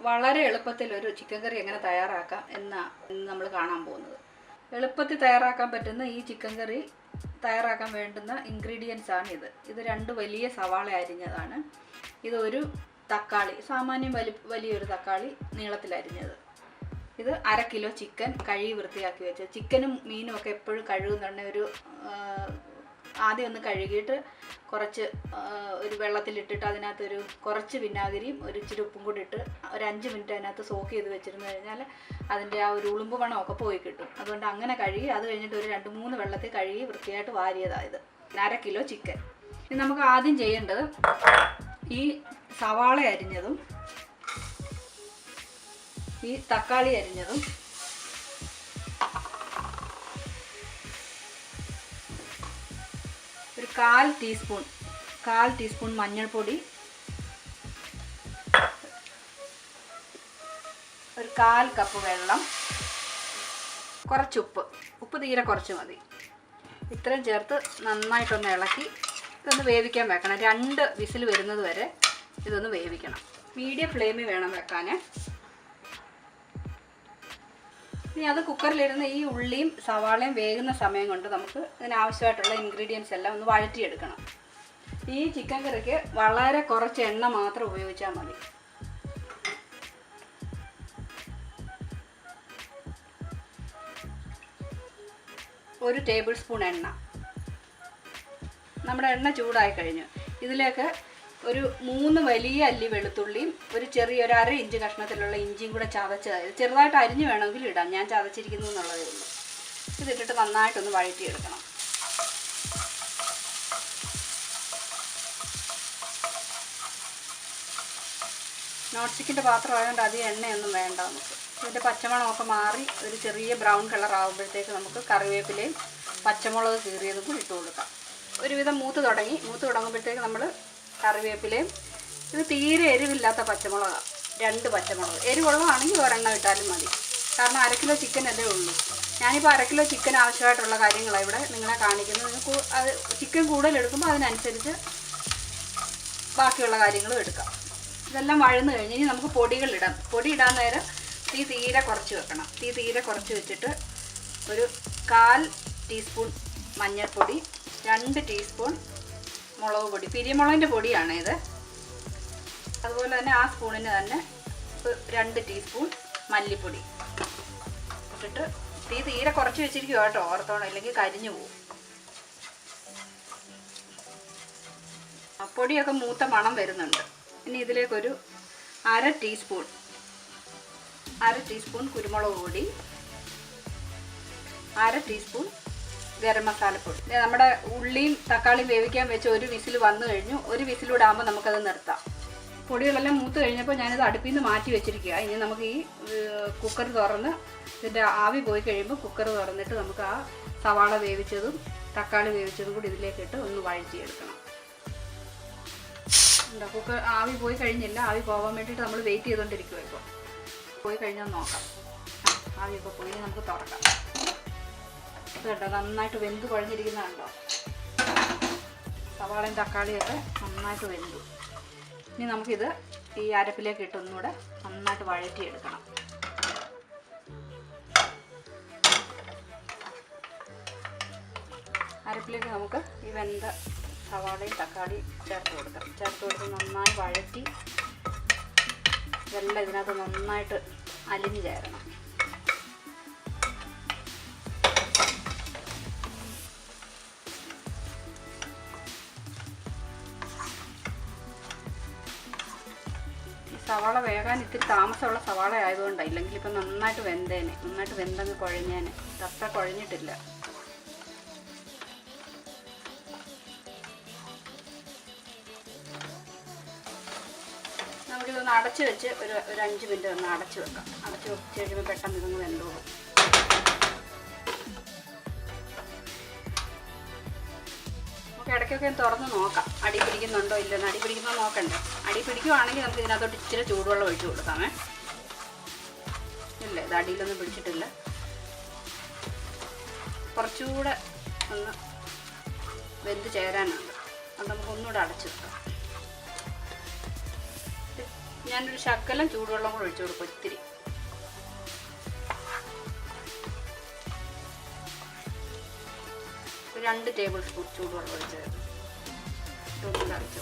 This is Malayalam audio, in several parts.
വളരെ എളുപ്പത്തിൽ ഒരു ചിക്കൻ കറി എങ്ങനെ തയ്യാറാക്കാം എന്നാണ് നമ്മൾ കാണാൻ പോകുന്നത്. എളുപ്പത്തിൽ തയ്യാറാക്കാൻ പറ്റുന്ന ഈ ചിക്കൻ കറി തയ്യാറാക്കാൻ വേണ്ടുന്ന ഇൻഗ്രീഡിയൻസ് ആണ് ഇത് 2 വലിയ സവാള അരിഞ്ഞതാണ്. ഇതൊരു തക്കാളി, സാമാന്യം വലിയൊരു തക്കാളി നീളത്തിൽ അരിഞ്ഞത്. ഇത് 1/2 കിലോ ചിക്കൻ കഴുകി വൃത്തിയാക്കി വെച്ചത്. ചിക്കനും മീനും ഒക്കെ എപ്പോഴും കഴുകുന്നുണ്ടെങ്കിൽ ആദ്യം ഒന്ന് കഴുകിയിട്ട് കുറച്ച് ഒരു വെള്ളത്തിലിട്ടിട്ട് അതിനകത്തൊരു കുറച്ച് വിനാഗിരിയും ഒരു ഇച്ചിരി ഉപ്പും കൂടി ഇട്ട് ഒരു 5 മിനിറ്റ് അതിനകത്ത് സോക്ക് ചെയ്ത് വെച്ചിരുന്നു കഴിഞ്ഞാൽ അതിൻ്റെ ആ ഒരു ഉളുമ്പ് മണമൊക്കെ പോയി കിട്ടും. അതുകൊണ്ട് അങ്ങനെ കഴുകി അത് കഴിഞ്ഞിട്ട് ഒരു 2-3 വെള്ളത്തിൽ കഴുകി വൃത്തിയായിട്ട് വാരിയതായത് 1/2 കിലോ ചിക്കൻ. ഇനി നമുക്ക് ആദ്യം ചെയ്യേണ്ടത് ഈ സവാള അരിഞ്ഞതും ഈ തക്കാളി അരിഞ്ഞതും ഒരു 1/4 ടീസ്പൂൺ മഞ്ഞൾപ്പൊടി, ഒരു 1/4 കപ്പ് വെള്ളം, കുറച്ച് ഉപ്പ് തീരെ കുറച്ച് മതി. ഇത്രയും ചേർത്ത് നന്നായിട്ടൊന്ന് ഇളക്കി ഇതൊന്ന് വേവിക്കാൻ വെക്കണം. 2 വിസിൽ വരുന്നത് വരെ ഇതൊന്ന് വേവിക്കണം. മീഡിയം ഫ്ലെയിമിൽ വേണം വെക്കാൻ. ഇനി അത് കുക്കറിലിരുന്ന് ഈ ഉള്ളിയും സവാളയും വേകുന്ന സമയം കൊണ്ട് നമുക്ക് ഇതിനാവശ്യമായിട്ടുള്ള ഇൻഗ്രീഡിയൻസ് എല്ലാം ഒന്ന് വഴറ്റിയെടുക്കണം. ഈ ചിക്കൻ കറിക്ക് വളരെ കുറച്ച് എണ്ണ മാത്രം ഉപയോഗിച്ചാൽ മതി. ഒരു ടേബിൾ സ്പൂൺ എണ്ണ. നമ്മുടെ എണ്ണ ചൂടായി കഴിഞ്ഞു. ഇതിലേക്ക് ഒരു 3 വലിയ അല്ലി വെളുത്തുള്ളിയും ഒരു 1/2 ഇഞ്ച് കഷ്ണത്തിലുള്ള ഇഞ്ചിയും കൂടെ ചതച്ചത് ചെറുതായിട്ട് അരിഞ്ഞ് വേണമെങ്കിൽ ഇടാം. ഞാൻ ചതച്ചിരിക്കുന്നു എന്നുള്ളതേ ഉള്ളൂ. ഇതിട്ടിട്ട് നന്നായിട്ടൊന്ന് വഴറ്റിയെടുക്കണം. നോൺ സ്റ്റിക്കിൻ്റെ പാത്രം ആയതുകൊണ്ട് അധികം എണ്ണയൊന്നും വേണ്ട. നമുക്ക് ഇതിൻ്റെ പച്ചമണമൊക്കെ മാറി ഒരു ചെറിയ ബ്രൗൺ കളർ ആകുമ്പോഴത്തേക്ക് നമുക്ക് കറിവേപ്പിലയും പച്ചമുളക് കീറിയതും കൂടി ഇട്ട് കൊടുക്കാം. ഒരുവിധം മൂത്ത് തുടങ്ങുമ്പോഴത്തേക്ക് നമ്മൾ കറിവേപ്പിലയും, ഇത് തീരെ എരിവില്ലാത്ത പച്ചമുളകാണ്, 2 പച്ചമുളക്. എരിവുള്ളതാണെങ്കിൽ ഒരെണ്ണം ഇട്ടാലും മതി. കാരണം 1/2 കിലോ ചിക്കൻ അല്ലേ ഉള്ളൂ. ഞാനിപ്പോൾ 1/2 കിലോ ചിക്കൻ ആവശ്യമായിട്ടുള്ള കാര്യങ്ങളാണ് ഇവിടെ നിങ്ങളെ കാണിക്കുന്നത്. നിങ്ങൾക്ക് അത് ചിക്കൻ കൂടുതൽ എടുക്കുമ്പോൾ അതിനനുസരിച്ച് ബാക്കിയുള്ള കാര്യങ്ങളും എടുക്കാം. ഇതെല്ലാം വഴന്ന് കഴിഞ്ഞ് ഇനി നമുക്ക് പൊടികളിടാം. പൊടി ഇടാൻ നേരം തീ തീരെ കുറച്ച് വെക്കണം. തീ തീരെ കുറച്ച് വെച്ചിട്ട് ഒരു 1/4 ടീസ്പൂൺ മഞ്ഞൾപ്പൊടി, 2 ടീസ്പൂൺ മുളക് പൊടി, പിരിമുളകിൻ്റെ പൊടിയാണ് ഇത്. അതുപോലെ തന്നെ ആ സ്പൂണിന് തന്നെ 2 ടീസ്പൂൺ മല്ലിപ്പൊടി ഇട്ടിട്ട് തീ തീരെ കുറച്ച് വെച്ചിരിക്കുക കേട്ടോ, ഓർത്തോണം, ഇല്ലെങ്കിൽ കരിഞ്ഞു പോകും. പൊടിയൊക്കെ മൂത്ത മണം വരുന്നുണ്ട്. ഇനി ഇതിലേക്കൊരു 1/2 ടീസ്പൂൺ കുരുമുളക് പൊടി, 1/2 ടീസ്പൂൺ ഗരം മസാലപ്പൊടി. നമ്മുടെ ഉള്ളിയും തക്കാളിയും വേവിക്കാൻ വെച്ച് ഒരു വിസിൽ വന്നു കഴിഞ്ഞു. ഒരു വിസിലൂടെ ആകുമ്പോൾ നമുക്കത് നിർത്താം. പൊടികളെല്ലാം മൂത്ത് കഴിഞ്ഞപ്പോൾ ഞാനിത് അടുപ്പിൽ നിന്ന് മാറ്റി വെച്ചിരിക്കുക. ഇനി നമുക്ക് ഈ കുക്കർ തുറന്ന് ഇതിൻ്റെ ആവി പോയി കഴിയുമ്പോൾ കുക്കർ തുറന്നിട്ട് നമുക്ക് ആ സവാള വേവിച്ചതും തക്കാളി വേവിച്ചതും കൂടി ഇതിലേക്കിട്ട് ഒന്ന് വഴറ്റിയെടുക്കണം. എന്താ കുക്കർ ആവി പോയി കഴിഞ്ഞില്ല. ആവി പോകാൻ വേണ്ടിയിട്ട് നമ്മൾ വെയിറ്റ് ചെയ്തുകൊണ്ടിരിക്കുമോ. ഇപ്പോൾ പോയി കഴിഞ്ഞാൽ നോക്കാം. ആവി ഇപ്പോൾ പോയി നമുക്ക് തുറക്കാം. കേട്ടോ, നന്നായിട്ട് വെന്ത് കുഴഞ്ഞിരിക്കുന്നതുണ്ടോ. സവാളയും തക്കാളിയൊക്കെ നന്നായിട്ട് വെന്തു. ഇനി നമുക്കിത് ഈ അരപ്പിലേക്ക് ഇട്ട് ഒന്നുകൂടെ നന്നായിട്ട് വഴറ്റിയെടുക്കണം. അരപ്പിലേക്ക് നമുക്ക് ഈ വെന്ത സവാളയും തക്കാളി ചേർത്ത് കൊടുത്ത് നന്നായി വഴറ്റി ഇതെല്ലാം ഇതിനകത്ത് നന്നായിട്ട് അലിഞ്ഞ് ചേരണം. സവാള വേകാൻ ഇത്തിരി താമസമുള്ള സവാള ആയതുകൊണ്ടാണ്, ഇല്ലെങ്കിൽ ഇപ്പം നന്നായിട്ട് വെന്തേനെ, നന്നായിട്ട് വെന്തങ്ങ് കുഴഞ്ഞേനെ. അത്ര കുഴഞ്ഞിട്ടില്ല. നമുക്കിതൊന്ന് അടച്ച് വെച്ച് ഒരു 5 മിനിറ്റ് ഒന്ന് അടച്ച് വെക്കാം. അടച്ച് വെച്ച് കഴിയുമ്പോൾ പെട്ടെന്ന് ഇതൊന്ന് വെന്തോളും. നമുക്ക് ഇടയ്ക്കൊക്കെ തുറന്ന് നോക്കാം അടി പിടിക്കുന്നുണ്ടോ ഇല്ലെന്ന്. അടി പിടിക്കുന്നോ നോക്കണ്ടേ. അടി പിടിക്കുവാണെങ്കിൽ നമുക്ക് ഇതിനകത്തോട്ട് ഇച്ചിരി ചൂടുവെള്ളം ഒഴിച്ച് കൊടുക്കാമേ. ഇല്ല, ഇത് അടിയിലൊന്നും പിടിച്ചിട്ടില്ല. കുറച്ചുകൂടെ ഒന്ന് വെന്ത് ചേരാനുണ്ട്. അത് നമുക്ക് ഒന്നുകൂടെ അടച്ച് വെക്കാം. ഞാനൊരു ശകലം ചൂടുവെള്ളം കൂടെ ഒഴിച്ചു കൊടുക്കും. ഇത്തിരി ഒരു 2 ടേബിൾ സ്പൂൺ ചൂടുവെള്ളം ഒഴിച്ചത് ഇതൊന്നും തളിച്ചു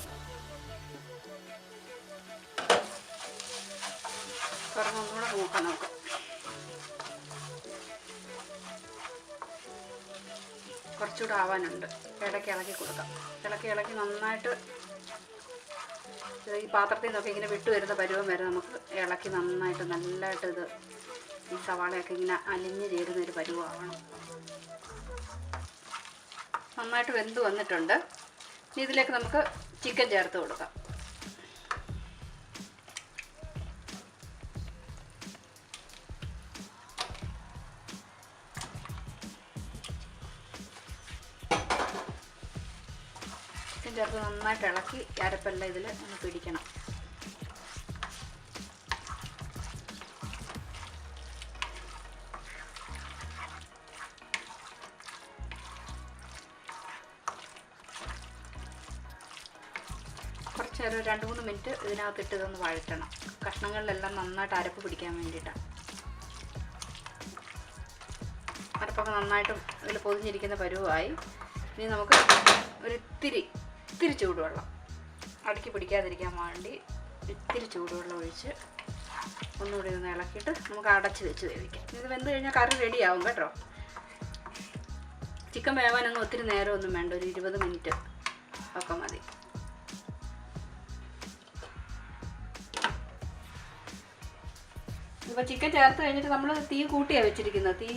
കാരണം ഒന്നുകൂടെ നോക്കാം. നമുക്ക് കുറച്ചുകൂടെ ആവാനുണ്ട്. ഇടയ്ക്ക് ഇളക്കി കൊടുക്കാം. ഇളക്കി നന്നായിട്ട് ഈ പാത്രത്തിൽ നിന്നൊക്കെ ഇങ്ങനെ വിട്ടു വരുന്ന പരുവം വരെ നമുക്ക് ഇളക്കി നന്നായിട്ട് നല്ലതായിട്ട് ഇത് ഈ സവാളയൊക്കെ ഇങ്ങനെ അലിഞ്ഞ് ചേരുന്നൊരു പരുവമാവണം. നന്നായിട്ട് വെന്ത് വന്നിട്ടുണ്ട്. ഇനി ഇതിലേക്ക് നമുക്ക് ചിക്കൻ ചേർത്ത് കൊടുക്കാം. ചിക്കൻ ചേർത്ത് നന്നായിട്ട് ഇളക്കി അരപ്പെല്ലാം ഇതിൽ ഒന്ന് പിടിക്കണം. കുറച്ച് നേരം 2-3 മിനിറ്റ് ഇതിനകത്തിട്ട് ഇതൊന്ന് വഴറ്റണം. കഷ്ണങ്ങളിലെല്ലാം നന്നായിട്ട് അരപ്പ് പിടിക്കാൻ വേണ്ടിയിട്ടാണ്. അരപ്പൊക്കെ നന്നായിട്ട് ഇതിൽ പൊതിഞ്ഞിരിക്കുന്ന പരുവമായി. ഇനി നമുക്ക് ഇത്തിരി ചൂടുവെള്ളം അടുക്കി പിടിക്കാതിരിക്കാൻ വേണ്ടി ഇത്തിരി ചൂടുവെള്ളം ഒഴിച്ച് ഒന്നുകൂടി ഒന്ന് ഇളക്കിയിട്ട് നമുക്ക് അടച്ച് വെച്ച് വേവിക്കാം. ഇത് വെന്ത് കഴിഞ്ഞാൽ കറി റെഡിയാവും കേട്ടോ. ചിക്കൻ വേവാനൊന്നും ഒത്തിരി നേരമൊന്നും വേണ്ട. ഒരു 20 മിനിറ്റ് ഒക്കെ മതി. ഇപ്പോൾ ചിക്കൻ ചേർത്ത് കഴിഞ്ഞിട്ട് നമ്മൾ തീ കൂട്ടിയാണ് വെച്ചിരിക്കുന്നത്. തീ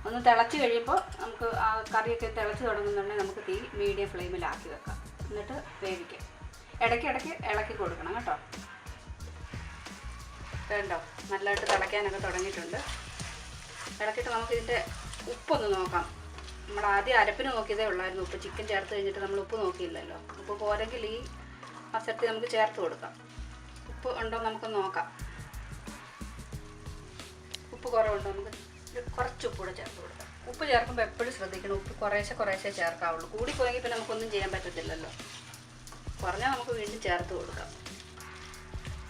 ഒന്ന് തിളച്ച് കഴിയുമ്പോൾ നമുക്ക് ആ കറിയൊക്കെ തിളച്ച് തുടങ്ങുന്നുണ്ടെങ്കിൽ നമുക്ക് തീ മീഡിയം ഫ്ലെയിമിലാക്കി വെക്കാം. എന്നിട്ട് വേവിക്കാം. ഇടയ്ക്കിടയ്ക്ക് ഇളക്കി കൊടുക്കണം കേട്ടോ. വേണ്ടോ നല്ലതായിട്ട് തിളയ്ക്കാനൊക്കെ തുടങ്ങിയിട്ടുണ്ട്. ഇളക്കിയിട്ട് നമുക്കിതിൻ്റെ ഉപ്പൊന്ന് നോക്കാം. നമ്മൾ ആദ്യം അരപ്പിന് നോക്കിയതേ ഉള്ളായിരുന്നു ഉപ്പ്. ചിക്കൻ ചേർത്ത് കഴിഞ്ഞിട്ട് നമ്മൾ ഉപ്പ് നോക്കിയില്ലല്ലോ. ഉപ്പ് പോരെങ്കിൽ ഈ മസാലത്തിൽ നമുക്ക് ചേർത്ത് കൊടുക്കാം. ഉപ്പ് ഉണ്ടോ നമുക്ക് നോക്കാം. ഉപ്പ് കുറവുണ്ടോ നമുക്ക് കുറച്ച് ഉപ്പ് കൂടെ ചേർത്ത് കൊടുക്കാം. ഉപ്പ് ചേർക്കുമ്പോൾ എപ്പോഴും ശ്രദ്ധിക്കണം. ഉപ്പ് കുറേശ്ശെ ചേർക്കാവുള്ളൂ. കൂടിപ്പോയെങ്കിൽ പിന്നെ നമുക്കൊന്നും ചെയ്യാൻ പറ്റത്തില്ലല്ലോ. കുറഞ്ഞാൽ നമുക്ക് വീണ്ടും ചേർത്ത് കൊടുക്കാം.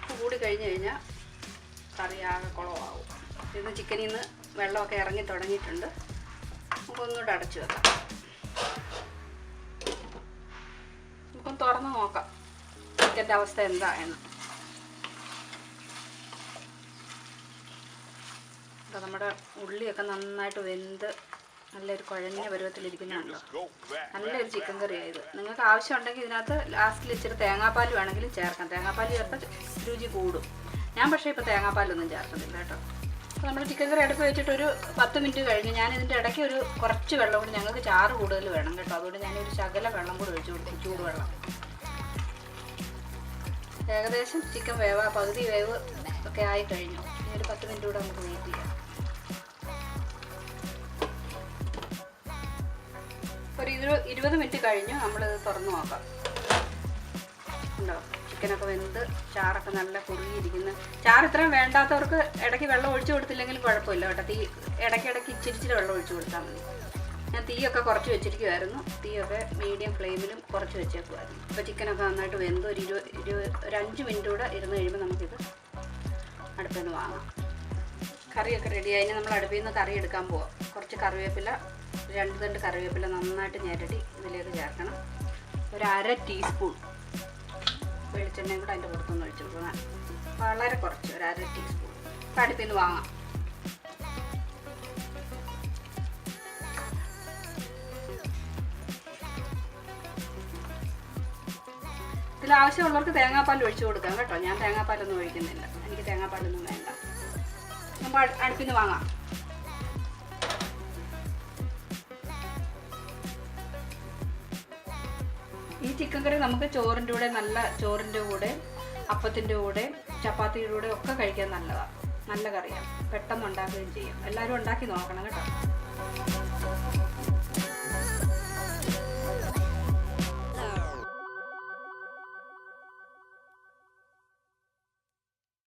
ഉപ്പ് കൂടി കഴിഞ്ഞാൽ കറി ആകെ കുളമാവും. ഇന്ന് ചിക്കനിൽ നിന്ന് വെള്ളമൊക്കെ ഇറങ്ങി തുടങ്ങിയിട്ടുണ്ട്. നമുക്കൊന്നുകൂടെ അടച്ചു വെക്കാം. നമുക്കൊന്ന് തുറന്ന് നോക്കാം ചിക്കൻ്റെ അവസ്ഥ എന്താണെന്ന്. നമ്മുടെ ഉള്ളിയൊക്കെ നന്നായിട്ട് വെന്ത് നല്ലൊരു കുഴഞ്ഞ പരുവത്തിലിരിക്കുന്നുണ്ടല്ലോ. നല്ലൊരു ചിക്കൻ കറിയായത്. നിങ്ങൾക്ക് ആവശ്യമുണ്ടെങ്കിൽ ഇതിനകത്ത് ലാസ്റ്റിൽ ഇച്ചിരി തേങ്ങാപ്പാൽ വേണമെങ്കിലും ചേർക്കാം. തേങ്ങാപ്പാൽ ചേർത്താൽ രുചി കൂടും. ഞാൻ പക്ഷേ ഇപ്പോൾ തേങ്ങാപ്പാലൊന്നും ചേർക്കുന്നില്ല കേട്ടോ. അപ്പോൾ നമ്മൾ ചിക്കൻ കറി അടുപ്പ് വെച്ചിട്ടൊരു 10 മിനിറ്റ് കഴിഞ്ഞ് ഞാൻ ഇതിൻ്റെ ഇടയ്ക്ക് കുറച്ച് വെള്ളം കൂടി, ഞങ്ങൾക്ക് ചാറ് കൂടുതൽ വേണം കേട്ടോ. അതുകൊണ്ട് ഞാനൊരു ശകലം വെള്ളം കൂടി ഒഴിച്ചു കൊടുക്കും, ചൂടുവെള്ളം. ഏകദേശം ചിക്കൻ പകുതി വേവ് ഒക്കെ ആയി കഴിഞ്ഞു. ഇനി ഒരു 10 മിനിറ്റ് കൂടെ നമുക്ക് വെയിറ്റ് ചെയ്യാം. ഒരു 20 മിനിറ്റ് കഴിഞ്ഞു. നമ്മളിത് തുറന്ന് നോക്കാം. ഉണ്ടോ ചിക്കനൊക്കെ വെന്ത് ചാറൊക്കെ നല്ല കുറുകിയിരിക്കുന്നു. ചാറ് ഇത്രയും വേണ്ടാത്തവർക്ക് ഇടയ്ക്ക് വെള്ളം ഒഴിച്ചു കൊടുത്തില്ലെങ്കിലും കുഴപ്പമില്ല കേട്ടോ. ഇടയ്ക്കിടയ്ക്ക് ഇച്ചിരി വെള്ളം ഒഴിച്ചു കൊടുത്താൽ മതി. ഞാൻ തീയൊക്കെ കുറച്ച് വെച്ചിരിക്കുമായിരുന്നു. തീയൊക്കെ മീഡിയം ഫ്ലെയിമിലും കുറച്ച് വെച്ചേക്കുമായിരുന്നു. ഇപ്പോൾ ചിക്കനൊക്കെ നന്നായിട്ട് വെന്ത് ഒരു 5 മിനിറ്റ് കൂടെ ഇരുന്ന് കഴിയുമ്പോൾ നമുക്കിത് അടുപ്പിൽ നിന്ന് വാങ്ങാം. കറിയൊക്കെ റെഡിയായി. ഇനി നമ്മൾ അടുപ്പിൽ നിന്ന് കറി എടുക്കാൻ പോവാം. കുറച്ച് കറിവേപ്പില, 2 തണ്ട് കറിവേപ്പില നന്നായിട്ട് ഞെരടി ഇതിലേക്ക് ചേർക്കണം. ഒരു 1/2 ടീസ്പൂൺ വെളിച്ചെണ്ണയും കൂടെ അതിൻ്റെ പുറത്തൊന്ന് ഒഴിച്ചു കൊടുക്കണം. വളരെ കുറച്ച് ഒരു 1/2 ടീസ്പൂൺ. അടുപ്പിൽ നിന്ന് വാങ്ങാം. ഇതിൽ ആവശ്യമുള്ളവർക്ക് തേങ്ങാപ്പാൽ ഒഴിച്ചു കൊടുക്കാം കേട്ടോ. ഞാൻ തേങ്ങാപ്പാലൊന്നും ഒഴിക്കുന്നില്ല. എനിക്ക് തേങ്ങാപ്പാലൊന്നും വേണ്ട. നമ്മൾ അടുപ്പിൽ നിന്ന് വാങ്ങാം. ഈ ചിക്കൻ കറി നമുക്ക് ചോറിൻ്റെ കൂടെ, നല്ല ചോറിൻ്റെ കൂടെ, അപ്പത്തിൻ്റെ കൂടെ, ചപ്പാത്തിയുടെ കൂടെ ഒക്കെ കഴിക്കാൻ നല്ലതാണ്. നല്ല കറിയാണ്. പെട്ടെന്ന് ഉണ്ടാക്കുകയും ചെയ്യും. എല്ലാവരും ഉണ്ടാക്കി നോക്കണം കേട്ടോ.